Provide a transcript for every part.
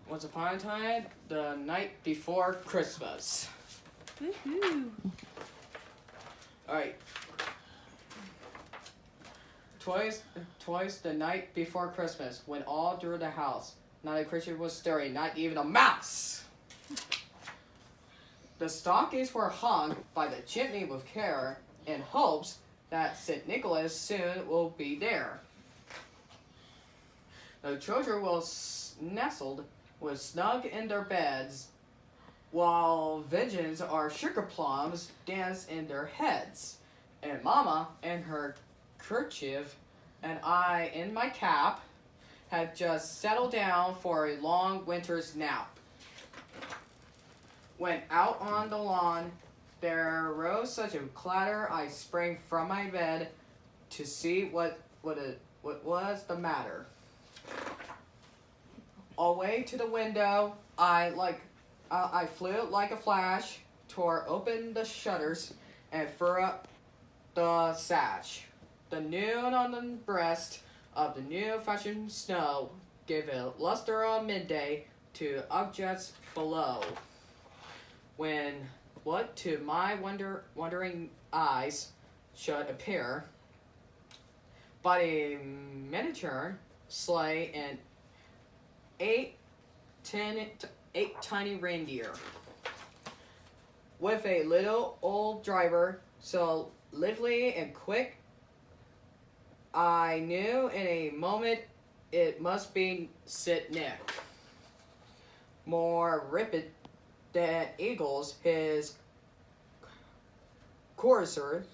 Once upon a time, the night before Christmas. Woohoo! Alright. Twice the night before Christmas, when all through the house, not a creature was stirring, not even a mouse. The stockings were hung by the chimney with care, in hopes that St. Nicholas soon will be there. The children were nestled with snug in their beds, while visions or sugar plums danced in their heads, and Mama in her kerchief and I in my cap had just settled down for a long winter's nap. When out on the lawn there rose such a clatter, I sprang from my bed to see what was the matter. Away to the window, I flew like a flash, tore open the shutters, and threw up the sash. The noon on the breast of the new-fashioned snow gave a luster of midday to objects below. When what to my wondering eyes should appear but a miniature sleigh and eight tiny reindeer, with a little old driver so lively and quick, I knew in a moment it must be St. Nick. More rapid than eagles, his coursers,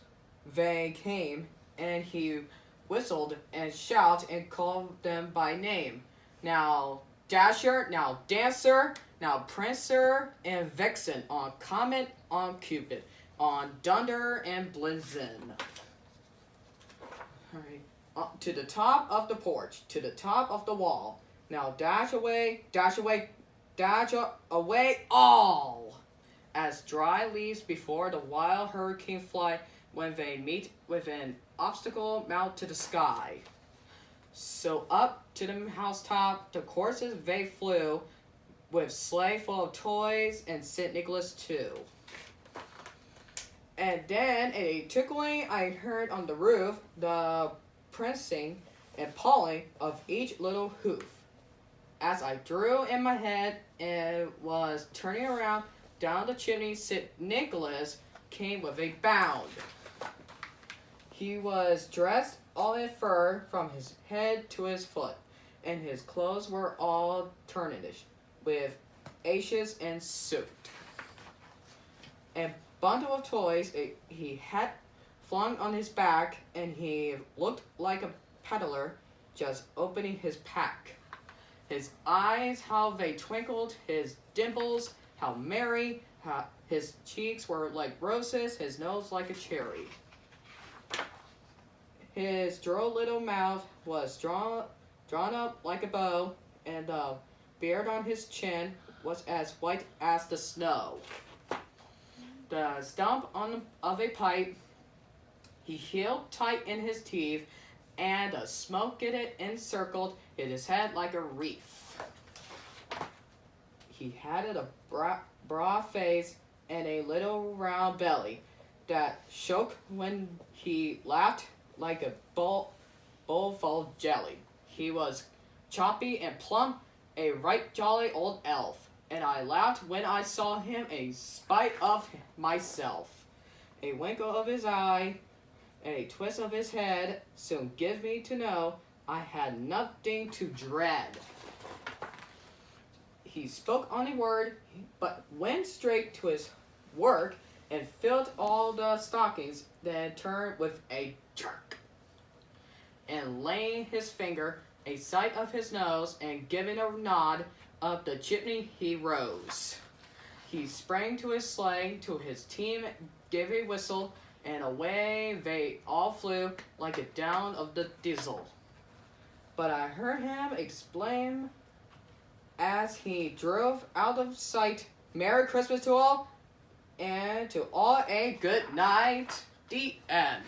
they came, and he whistled and shouted and called them by name. Now Dasher, now Dancer, now Prancer and Vixen, on Comet, on Cupid, on Dunder and Blitzen. Alright, up to the top of the porch, to the top of the wall. Now dash away, dash away, dash away all, as dry leaves before the wild hurricane fly when they meet with an obstacle mount to the sky. So up to the housetop the coursers they flew, with sleigh full of toys and St. Nicholas too. And then a tickling I heard on the roof, the prancing and pawing of each little hoof. As I drew in my head and was turning around down the chimney, St. Nicholas came with a bound. He was dressed all in fur from his head to his foot, and his clothes were all tarnished with ashes and soot. A bundle of toys he had flung on his back, and he looked like a peddler just opening his pack. His eyes, how they twinkled, his dimples, how merry, how his cheeks were like roses, his nose like a cherry. His droll little mouth was drawn up like a bow, and the beard on his chin was as white as the snow. The stump of a pipe he held tight in his teeth, and the smoke it encircled his head like a reef. He had a broad face and a little round belly that shook when he laughed like a bowl full of jelly. He was choppy and plump, a right jolly old elf, and I laughed when I saw him in spite of myself. A winkle of his eye and a twist of his head soon gave me to know I had nothing to dread. He spoke on a word, but went straight to his work and filled all the stockings, then turned with a jerk, and laying his finger a sight of his nose, and giving a nod up the chimney, he rose. He sprang to his sleigh, to his team gave a whistle, and away they all flew like a down of the diesel. But I heard him exclaim as he drove out of sight, "Merry Christmas to all, and to all a good night." The end.